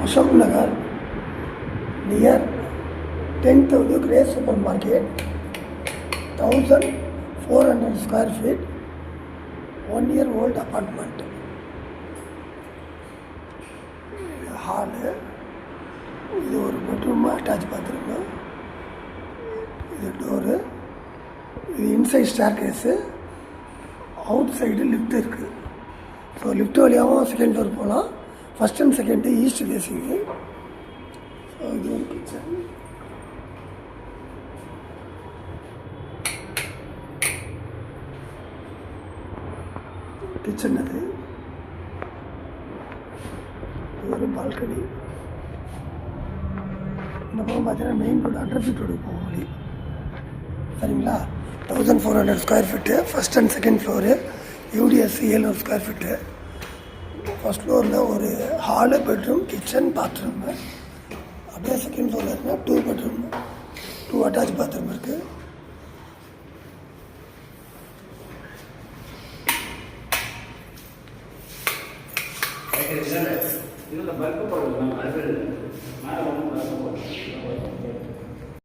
Ashok Nagar, near 10th Grey Supermarket, 1400 square feet, 1-year-old apartment. Hall, this is a bedroom, attached bathroom, this is a door, this is inside staircase, outside lift. So lift valiya second floor pola, first and second east facing. So this is kitchen. Kitchen அது ஒரு balcony. இந்த பக்கம் பார்த்தீங்கன்னா main road 100 feet road போகும் வழி. சரிங்களா? 1400 square feet, first and second floor, UDS 700 square feet. First ஃப்ளோரில் ஒரு ஹாலு, பெட்ரூம், கிச்சன், பாத்ரூமு. அப்படியே செகண்ட் ஃப்ளோரில் இருக்குன்னா 2 bedroom, 2 அட்டாச் பாத்ரூம் இருக்குது.